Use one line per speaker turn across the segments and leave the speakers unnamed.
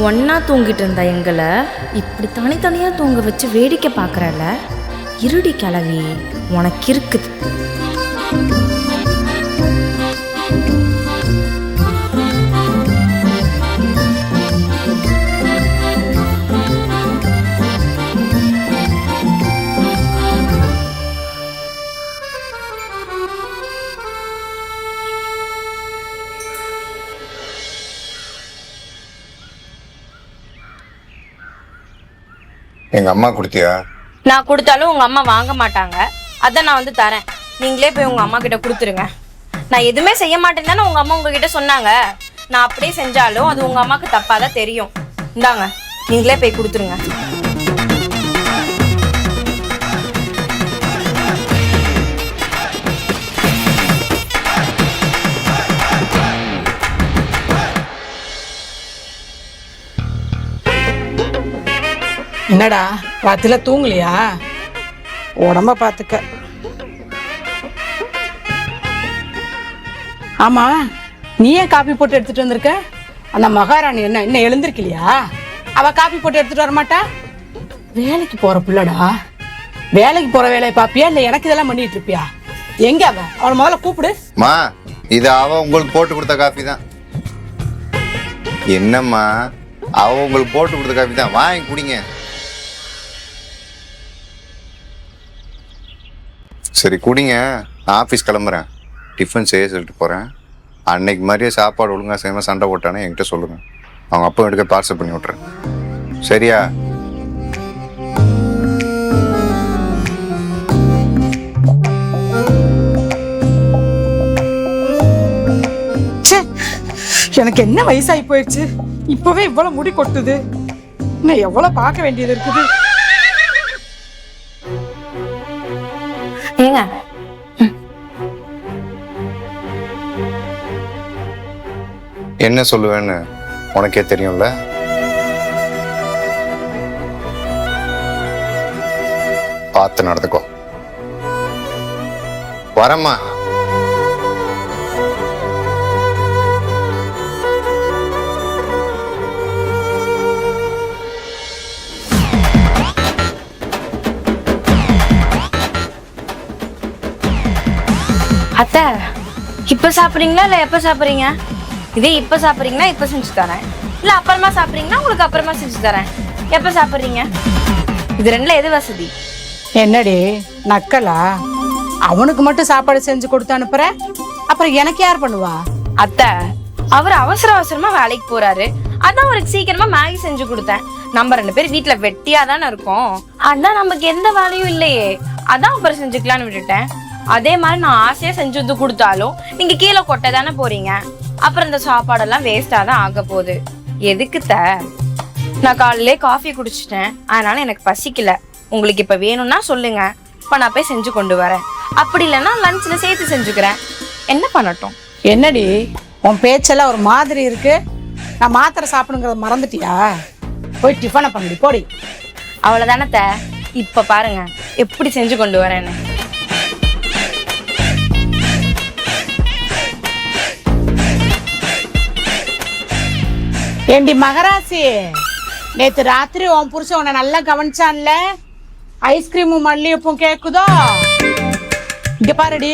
ஒன்றா தூங்கிட்டு இருந்த எங்களை இப்படி தனித்தனியாக தூங்க வச்சு வேடிக்கை பார்க்குறல, இருடி கிளவி, உனக்கு இருக்குது.
எங்க அம்மா கொடுத்தியா?
நான் கொடுத்தாலும் உங்க அம்மா வாங்க மாட்டாங்க. அதான் நான் வந்து தரேன். நீங்களே போய் உங்க அம்மா கிட்ட கொடுத்துருங்க. நான் எதுவுமே செய்ய மாட்டேன்னு தானே உங்க அம்மா உங்ககிட்ட சொன்னாங்க. நான் அப்படியே செஞ்சாலும் அது உங்க அம்மாவுக்கு தப்பாதான் தெரியும். இந்தாங்க, நீங்களே போய் கொடுத்துருங்க.
என்னடா ராத்திரில தூங்கலையா? உடம்ப பாத்துக்க. ஆமா, நீ ஏன் காப்பி போட்டு எடுத்துட்டு வந்திருக்க? அந்த மகாராணி என்ன இன்னும் எழுந்திருக்கலையா? அவ காப்பி போட்டு எடுத்துட்டு வர மாட்டா? வேலைக்கு போற பிள்ளடா, வேலைக்கு போற வேலையை பாப்பியா இல்ல எனக்கு இதெல்லாம் பண்ணிட்டு இருப்பியா? எங்க அவளை முதல்ல கூப்பிடு.
மா, இது அவ உங்களுக்கு போட்டு கொடுத்த காஃபி தான். என்னம்மா, அவ உங்களுக்கு போட்டு கொடுத்த காஃபி தான், வாங்கி குடிங்க. சரி குடிங்க, நான் ஆஃபீஸ் கிளம்புறேன். டிஃபன் செய்ய சொல்லிட்டு போகிறேன். அன்னைக்கு மாதிரியே சாப்பாடு ஒழுங்காக செய்யாமல் சண்டை போட்டானே என்கிட்ட சொல்லுங்கள். அவங்க அப்பா எடுக்க பார்சல் பண்ணி விட்றேன். சரியா?
எனக்கு என்ன வயசாகி போயிடுச்சு, இப்பவே இவ்வளவு முடி கொட்டுது. இன்னும் எவ்வளவு பார்க்க வேண்டியது இருக்குது.
ஏங்க,
என்ன சொல்லுவேன்னு உனக்கே தெரியும்ல. பார்த்து நடந்துக்கோ. வரம்மா.
அத்தை, இப்ப சாப்பிட்றீங்களா இல்ல எப்ப சாப்பிட்றீங்க? இதே இப்ப சாப்பிட்றீங்கன்னா இப்ப செஞ்சு தரேன், இல்ல அப்புறமா சாப்பிட்றீங்கன்னா உங்களுக்கு அப்புறமா செஞ்சு தரேன். எப்ப சாப்பிட்றீங்க? இது ரெண்டுல எது வசதி?
என்னடி நக்கலா? அவனுக்கு மட்டும் சாப்பாடு செஞ்சு கொடுத்து அனுப்புற, அப்புறம் எனக்கு யார் பண்ணுவா?
அத்தை, அவர் அவசர அவசரமா வேலைக்கு போறாரு, அதான் அவருக்கு சீக்கிரமா மேகி செஞ்சு கொடுத்தேன். நம்ம 2 பேர் வீட்டுல வெட்டியா தானே இருக்கோம், அதான் நமக்கு எந்த வேலையும் இல்லையே, அதான் அப்புறம் செஞ்சுக்கலான்னு விட்டுட்டேன். அதே மாதிரி நான் ஆசையா செஞ்சு வந்து கொடுத்தாலும் நீங்க கீழே கொட்ட தானே போறீங்க. அப்புறம் இந்த சாப்பாடெல்லாம் வேஸ்டா தான் ஆக போகுது. எதுக்கு நான் காலையிலே காஃபி குடிச்சிட்டேன், அதனால எனக்கு பசிக்கல. உங்களுக்கு இப்ப வேணும்னா சொல்லுங்க, இப்ப நான் போய் செஞ்சு கொண்டு வரேன். அப்படி இல்லைன்னா லஞ்ச்ல சேர்த்து செஞ்சுக்கிறேன். என்ன பண்ணட்டும்?
என்னடி உன் பேச்செல்லாம் ஒரு மாதிரி இருக்கு. நான் மாத்திரை சாப்பிடுங்கிறத மறந்துட்டியா? போய் டிஃபனை பண்ணி போடி.
அவ்வளவுதானே. இப்ப பாருங்க எப்படி செஞ்சு கொண்டு வரேன்னு.
ஏண்டி மகராசி, நேத்து ராத்திரி உன் புருஷன் உன்னை நல்லா கவனிச்சான்ல? ஐஸ்கிரீமும் மல்லிகைப்பூம் கேக்குதோ? இங்க பாருடி,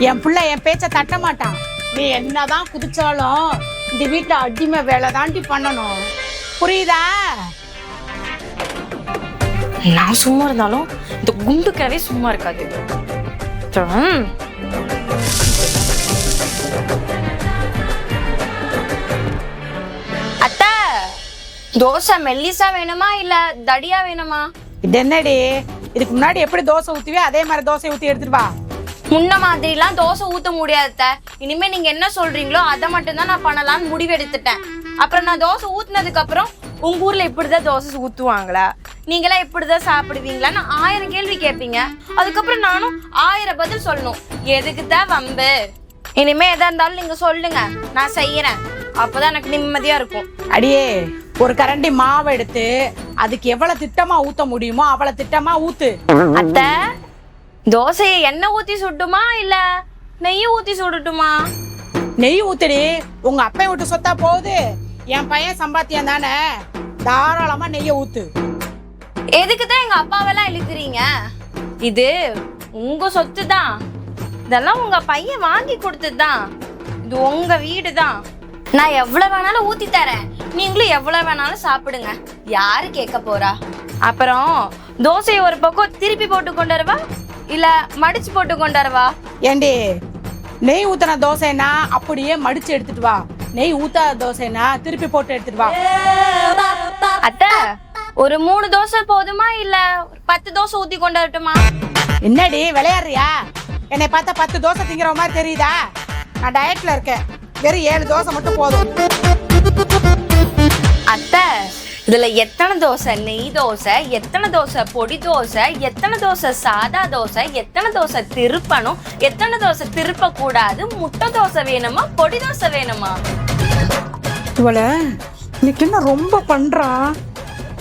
என் பிள்ளை என் பேச்ச தட்ட மாட்டான். நீ என்னதான் குதிச்சாலும் இந்த வீட்டுல அடிமை வேலை தாண்டி பண்ணணும், புரியுதா?
நான் சும்மா இருந்தாலும் இந்த குண்டுக்கவே சும்மா இருக்காது. அத்தை, தோசை மெல்லிசா வேணுமா இல்ல தடியா வேணுமா?
இது என்னடி, இதுக்கு முன்னாடி எப்படி தோசை ஊத்துவியோ அதே மாதிரி தோசை ஊத்தி எடுத்துட்டு வா.
முன்ன மாதிரிலாம் தோசை ஊத்த முடியாது. இனிமே நீங்க என்ன சொல்றீங்களோ அதை மட்டும் தான் நான் பண்ணலாம்னு முடிவு எடுத்துட்டேன். அப்புறம் நான் தோசை ஊத்துனதுக்கு அப்புறம் உங்க ஊர்ல இப்படிதான் தோசை ஊத்துவாங்களா, நீங்களாம் இப்படிதான் சாப்பிடுவீங்களான்னு 1000 கேள்வி கேட்பீங்க. அதுக்கப்புறம் நானும் 1000 பதில் சொல்லணும். எதுக்குதான் வம்பு? இனிமே எதா இருந்தாலும் நீங்க சொல்லுங்க, நான் செய்யறேன். அப்பதான் எனக்கு நிம்மதியா இருக்கும்.
அடியே, ஒரு கரண்டி மாவு எடுத்து அதுக்கு எவ்வளவு திட்டமா ஊத்த முடியுமோ அவ்வளவு திட்டமா ஊத்து.
அத்தை, தோசையை எண்ணெய் ஊத்தி சுட்டுமா இல்ல நெய் ஊத்தி சுடட்டுமா?
நெய் ஊத்துடி, உங்க அப்பா விட்டு சொத்தா போகுது. என் பையன் சம்பாத்தியம் தானே, தாராளமா நெய்ய ஊத்து.
எதுக்கு தான் எங்க அப்பாவெல்லாம் இழுக்கிறீங்க? இது உங்க சொத்து தான். இதெல்லாம் உங்க பையன் வாங்கி கொடுத்ததுதான். இது உங்க வீடு தான். நான் எவ்வளவு வேணாலும் ஊத்தி தரேன், நீங்களும் எவ்வளவு வேணாலும் சாப்பிடுங்க. யாரு கேட்க போறா? அப்புறம் தோசையை ஒரு பக்கம் திருப்பி போட்டு கொண்டு வரவா இல்ல மடிச்சு போட்டு கொண்டு வரவா?
ஏண்டி, நெய் ஊத்தின தோசைனா அப்படியே மடிச்சு எடுத்துட்டு வா, நெய் ஊத்தாத தோசைனா திருப்பி போட்டு எடுத்துட்டு வா.
அத்தை, ஒரு 3 தோசை போதுமா இல்ல 10 தோசை ஊத்தி கொண்டு வரட்டுமா?
என்னடி விளையாடுறியா? என்னை பார்த்தா 10 தோசை திங்கிற மாதிரி தெரியுதா? நான் டயட்ல இருக்கேன், வெறும் 7 தோசை மட்டும் போதும்.
அத்தை, இதுல எத்தனை தோசை நெய் தோசை, எத்தனை தோசை பொடி தோசை, எத்தனை தோசை சாதா தோசை, எத்தனை தோசை திருப்பணும், எத்தனை தோசை திருப்ப கூடாது, முட்டை தோசை வேணுமா பொடி தோசை வேணுமா?
இவள இன்னைக்கு என்ன ரொம்ப பண்றா?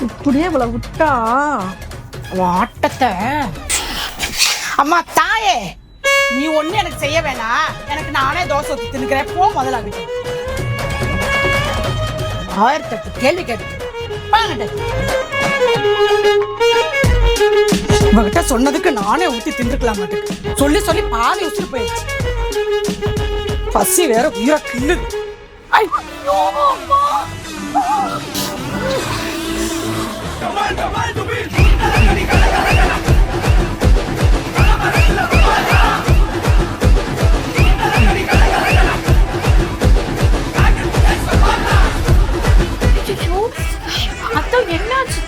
இப்படியே இவளை விட்டா ஆட்டத்தை. அம்மா தாயே, நீ ஒண்ணு எனக்கு செய்ய வேணாம், எனக்கு நானே தோசை ஊத்தி தின்னுக்கிறேன். போ முதல்ல வீட்டு. 1008 கேள்வி கேட்டு உங்ககிட்ட சொன்னதுக்கு நானே ஊத்தி தின்னுக்கலாம் மாட்டேன். சொல்லி சொல்லி பாதி உசுறு போயிடுச்சு. பசி வேற உயிரை கிள்ளுது. ஐயோ அம்மா.
என்னாச்சு?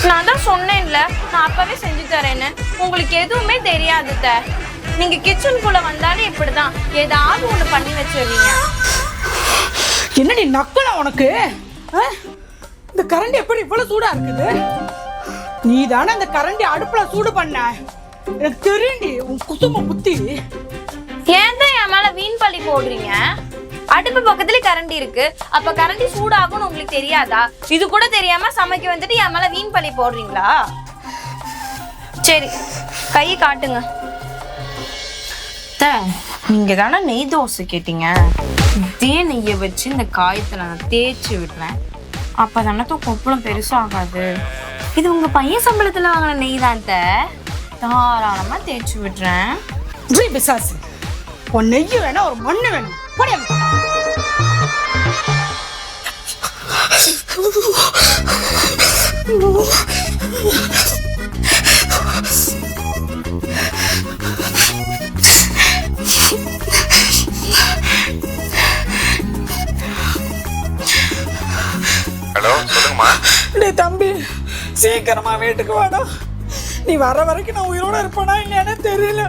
நான் தான் சொன்னேன்ல, நான் அப்பவே செஞ்சு தரேன்னு. உங்களுக்கு எதுவுமே தெரியாது. நீங்க கிச்சனுக்குள்ள வந்தாலே இப்படிதான் ஏதாவது ஒண்ணு பண்ணி வச்சிருவீங்க.
என்னடி நக்கலா உனக்கு? இந்த கரண்டி எப்படி இவ்வளவு சூடா இருக்குது? நீ தானே இந்த கரண்டி அடுப்புல சூடு பண்ண. எனக்கு தெரியுண்டி உன் குசும புத்தி.
ஏன் தான் என் மேல வீண் பழி போடுறீங்க? அடுப்பு பக்கத்துல கரண்டி இருக்கு, அப்ப கரண்டி சூடாகும்னு உங்களுக்கு தெரியாதா? இது கூட தெரியாம சமைக்க வந்துட்டு என் மேல வீண் பழி போடுறீங்களா? சரி, கையை காட்டுங்க. நீங்க தானே நெய் தோசை கேட்டீங்க. இதே நெய்யை வச்சு இந்த காயத்துல நான் தேய்ச்சி விடுறேன். அப்ப தானே கொப்பளம் பெருசாகாது. இது உங்க பையன் சம்பளத்துல வாங்கின நெய் தான். தாராளமா தேய்ச்சி விடுறேன்.
பிசாசு, ஒரு நெய் வேணா ஒரு மண்ணு வேணும்.
ஹலோ, சொல்லுங்கம்மா.
டேய் தம்பி, சீக்கிரமா வீட்டுக்கு வாடா. நீ வர வரைக்கும் நான் உயிரோட இருப்பானா இல்லையானே தெரியல.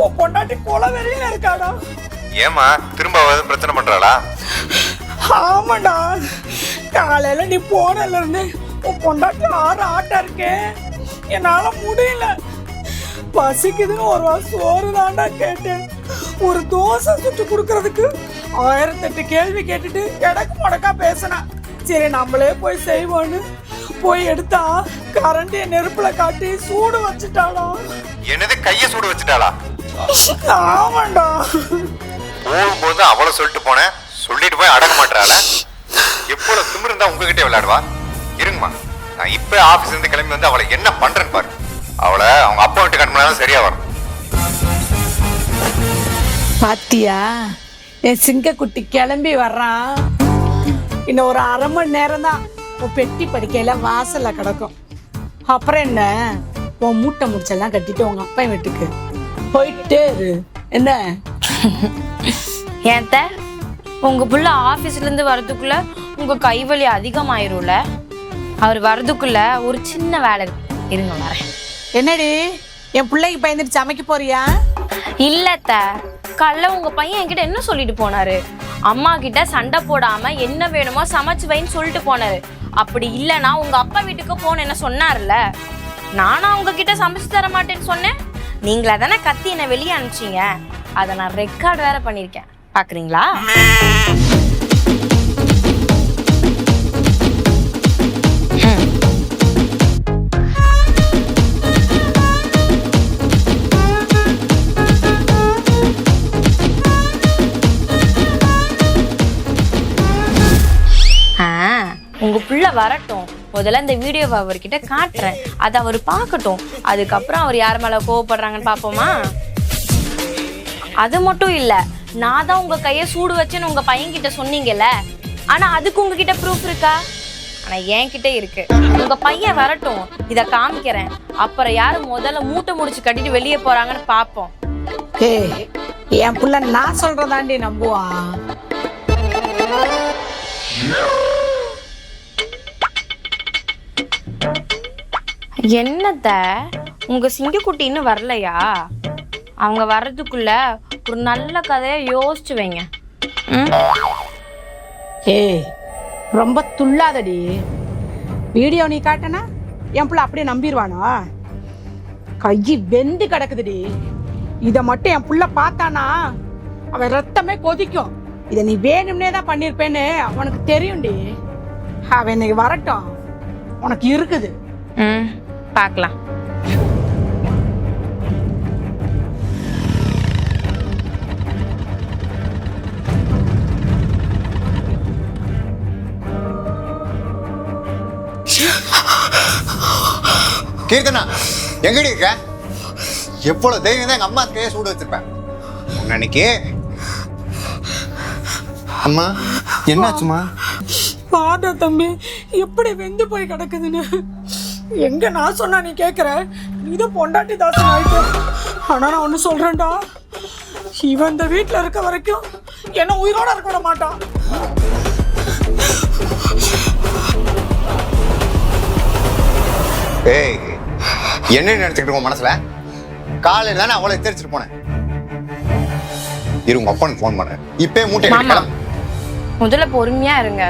உன் பொண்டாட்டி கொலை வெளியில இருக்காடா.
ஏமா திரும்ப பிரச்சனை பண்றாளா?
ஆமாடா, காலையில நீ போனல இருந்து உன் பொண்டாட்டி ஆட்டா இருக்கேன். என்னால முடியல. பசிக்குதுன்னு ஒரு வாரம் சோறு தாண்டா கேட்டேன். ஒரு தோசை சுட்டு கொடுக்கறதுக்கு 1008 கேள்வி கேட்டுட்டு எடக்கு முடக்கா பேசினா. சரி நம்மளே போய் செய்வோன்னு போய் எடுத்தா கரண்டிய நெருப்புல காட்டி சூடு வச்சுட்டாளா.
என்னது, கைய சூடு வச்சுட்டாளா?
ஆமாண்டா.
போகும்போது அவளை சொல்லிட்டு போனேன், சொல்லிட்டு போய் அடங்க மாட்டாள. எப்போது திமிரு இருந்தா உங்ககிட்ட விளையாடுவா? இருங்கம்மா, நான் இப்ப ஆபீஸ்ல இருந்து கிளம்பி வந்து அவளை என்ன பண்றேன்னு பாரு. அவளை அவங்க அப்பா வீட்டுக்கு அனுப்பினாலும் சரியா வரும்.
பாத்தியா, என் சிங்கக்குட்டி கிளம்பி வர்றான். இன்னும் ஒரு 1/2 மணி நேரம் தான் உன் பெட்டி படிக்கையில வாசல்ல கிடக்கும். அப்புறம் என்ன, உன் மூட்டை முடிச்செல்லாம் கட்டிட்டு உங்க அப்பா வீட்டுக்கு போயிட்டே இரு. என்ன
ஏன் உங்க புள்ள ஆபீஸ்ல இருந்து வரதுக்குள்ள உங்க கைவலி அதிகமாயிரும்ல. அவர் வரதுக்குள்ள ஒரு சின்ன வேலை இருங்க வரேன்.
என்னடி, என் பிள்ளைக்கு பயந்துட்டு சமைக்க போறியா?
இல்ல, காலைல உங்க பையன் என்கிட்ட என்ன சொல்லிட்டு போனாரு? அம்மா கிட்ட சண்டை போடாம என்ன வேணுமோ சமைச்சு வைன்னு சொல்லிட்டு போனாரு. அப்படி இல்லைன்னா உங்க அப்பா வீட்டுக்கு போனேன்னு சொன்னார்ல. நானா உங்ககிட்ட சமைச்சு தர மாட்டேன்னு சொன்னேன். நீங்களா தானே கத்தி என்ன வெளியே அனுப்பிச்சிங்க. அதை நான் ரெக்கார்ட் வேற பண்ணிருக்கேன், பாக்குறீங்களா? வரட்டும், முதல்ல இந்த வீடியோவை அவர்கிட்ட காட்டுறேன், அதை அவர் பார்க்கட்டும், அதுக்கப்புறம் அவர் யார் மேல கோவப்படுறாங்கன்னு பாப்போமா? அது மட்டும் இல்ல, நான் தான் உங்க கையை சூடு வச்சேன்னு உங்க பையன்கிட்ட சொன்னீங்கல்ல, ஆனா அதுக்கு உங்ககிட்ட ப்ரூஃப் இருக்கா? ஆனா என்கிட்ட இருக்கு. உங்க பையன் வரட்டும், இத காமிக்கிறேன், அப்புறம் யாரு முதல்ல மூட்டை முடிச்சு கட்டிட்டு வெளியே போறாங்கன்னு பாப்போம்.
என் புள்ள நான் சொல்றதாண்டி நம்புவான்.
என்னத்த உங்க சிங்கக்குட்டி இன்னும் வரலையா? அவங்க வர்றதுக்குள்ள ஒரு நல்ல கதையை யோசிச்சு வைங்க.
ரொம்ப துள்ளாதடி. வீடியோ நீ காட்டனா என் பிள்ளை அப்படியே நம்பிடுவானா? கையி வெந்து கிடக்குதுடி. இதை மட்டும் என் புள்ள பார்த்தானா அவன் ரத்தமே கொதிக்கும். இதை நீ வேணும்னே தான் பண்ணிருப்பேன்னு அவனுக்கு தெரியும்டி. அவன் இன்னைக்கு வரட்டும், உனக்கு இருக்குது.
பார்க்கலாம்.
கீர்த்தனா, எங்கடி இருக்க? எவ்வளவு தைரியம் தான் எங்க அம்மா கையை சூடு வச்சிருப்பேன் அன்னைக்கு. அம்மா என்னாச்சுமா?
பாடா தம்பி, எப்படி வெந்து போய் கிடக்குதுன்னு. எங்க நான் சொன்னா நீ கேட்குற? நீதான் பொண்டாட்டி தாசன் ஆயிட்டு. ஆனா நான் ஒன்று சொல்றேன்டா, இவன் இந்த வீட்டில் இருக்க வரைக்கும் என்ன உயிரோட இருக்க விட மாட்டான்.
ஏய், என்ன நினைச்சுக்கிட்டு உன் மனசுல? காலையில தானே அவளை எச்சரிச்சுட்டு போனேன். இரு, உங்க அப்பனுக்கு போன் பண்ணேன். இப்பே மூட்டை
முதல்ல பொறுமையா இருங்க.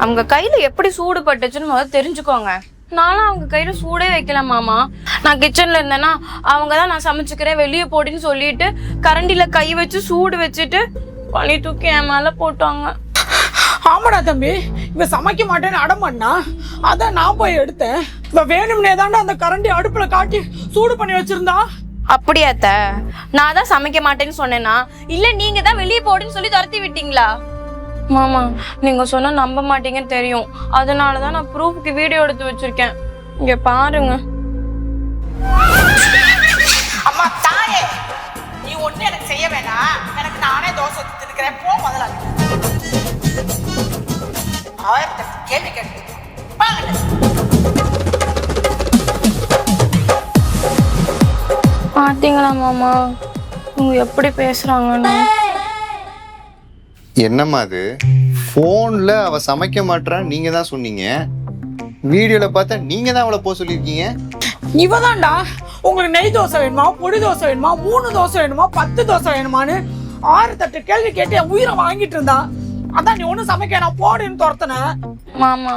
அவங்க கையில எப்படி சூடு பட்டுச்சுன்னு முதல்ல தெரிஞ்சுக்கோங்க. நானும் அவங்க கையில சூடே வைக்கல மாமா. நான் கிச்சன்ல இருந்தேன்னா அவங்க தான் நான் சமைச்சுக்கிறேன் வெளியே போடின்னு சொல்லிட்டு கரண்டில கை வச்சு சூடு வச்சுட்டு பழி தூக்கி என் மேல போட்டாங்க.
ஆமாடா தம்பி, இவ சமைக்க மாட்டேன்னு அடம் பண்ணா, அதான் நான் போய் எடுத்தேன். இவ வேணும்னே தாண்டா அந்த கரண்டி அடுப்புல காட்டி சூடு பண்ணி வச்சிருந்தா.
அப்படியாத்த? நான் தான் சமைக்க மாட்டேன்னு சொன்னேன்னா இல்ல நீங்க தான் வெளியே போடுன்னு சொல்லி துரத்தி விட்டீங்களா? மாமா, நீங்க சொன்னா நம்ப மாட்டீங்கன்னு தெரியும், அதனாலதான் நான் ப்ரூஃப்க்கு வீடியோ எடுத்து வச்சிருக்கேன். இங்க பாருங்க.
அம்மா தாயே, நீ ஒண்ணு எனக்கு செய்ய வேணாம். எனக்கு நானே தோசை தின்னுக்கிறேன். போ முதல்ல. கேள்வி கேட்டு
பாத்தீங்களா மாமா இவங்க எப்படி பேசுறாங்கன்னு?
என்னம்மா அது? போன்ல அவ சமைக்க மாட்டான்னு நீங்க தான் சொன்னீங்க, வீடியோல பார்த்தா நீங்க தான் அவளை போக சொல்லியிருக்கீங்க.
இவதான்டா உங்களுக்கு நெய் தோசை வேணுமா, பொடி தோசை வேணுமா, 3 தோசை வேணுமா, 10 தோசை வேணுமான்னு 6 தட்டு கேள்வி கேட்டு என் உயிரை வாங்கிட்டு இருந்தா. அதான் நீ ஒன்னும் சமைக்க நான் போடுன்னு துரத்துன.
மாமா,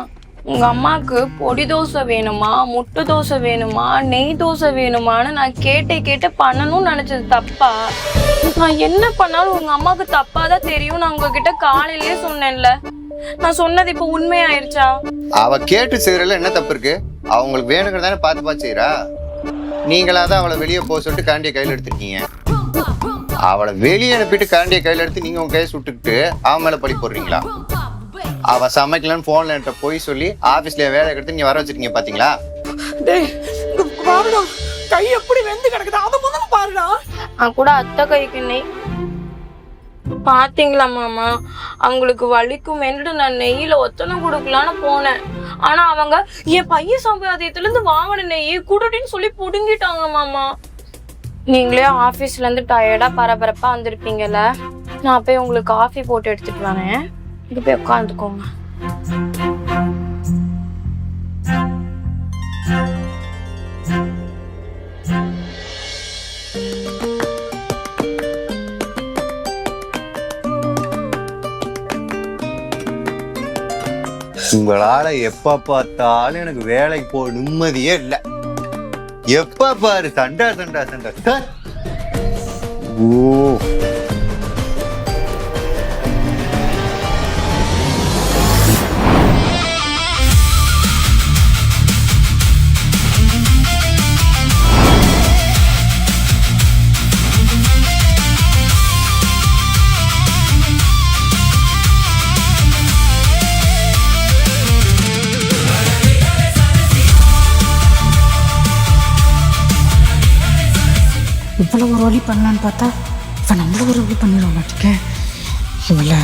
உங்க அம்மாக்கு பொடி தோசை வேணுமா, முட்டை தோசை வேணுமா, நெய் தோசை வேணுமான்னு நான் கேட்டு பண்ணணும்னு நினைச்சது தப்பா? நான் என்ன பண்ணாலும் உங்க அம்மாவுக்கு தப்பாதான் தெரியும். நான் உங்ககிட்ட காலையிலேயே சொன்னேன்ல, நான் சொன்னது இப்ப உண்மையாயிருச்சா?
அவ கேட்டு செய்யறதுல என்ன தப்பு இருக்கு? அவங்களுக்கு வேணுங்கிறதானே பார்த்து செய்யறா. நீங்களாதான் அவளை வெளியே போக சொல்லிட்டு காண்டியை கையில் எடுத்துருக்கீங்க. அவளை வெளியே அனுப்பிட்டு காண்டியை கையில் எடுத்து நீங்க உங்க கையை சுட்டுக்கிட்டு அவன் மேல பழி போடுறீங்களா? அவ சமைக்கலன்னு போன்ல என்கிட்ட போய் சொல்லி ஆபீஸ்ல வேலை எடுத்து நீங்க வர வச்சிருக்கீங்க பாத்தீங்களா?
கை எப்படி வெந்து கிடக்குது அத முதல்ல பாருடா.
நான் கூட அத்தை கைக்கு நெய் பாத்தீங்களா மாமா, அவங்களுக்கு வலிக்கும் வேண்டிட்டு நான் நெய்யில ஒத்தனை கொடுக்கலான்னு போனேன். ஆனா அவங்க என் பையன் சம்பாதியத்துல இருந்து வாங்கின நெய்யை குடுடின்னு சொல்லி புடுங்கிட்டாங்க மாமா. நீங்களே ஆபீஸ்ல இருந்து டயர்டா பரபரப்பா வந்திருப்பீங்கல்ல, நான் போய் உங்களுக்கு காஃபி போட்டு எடுத்துட்டு வரேன். இது போய் உட்காந்துக்கோங்க.
உங்களால எப்ப பார்த்தாலும் எனக்கு வேலைக்கு போக நிம்மதியே இல்ல. எப்ப பாரு சண்டா சண்டா சண்டா சார். ஓ,
இவ்வளோ ஒரு வழி பண்ணலான்னு பார்த்தா இவன் நம்மள ஒரு வழி பண்ணிட மாட்டேங்க இவளை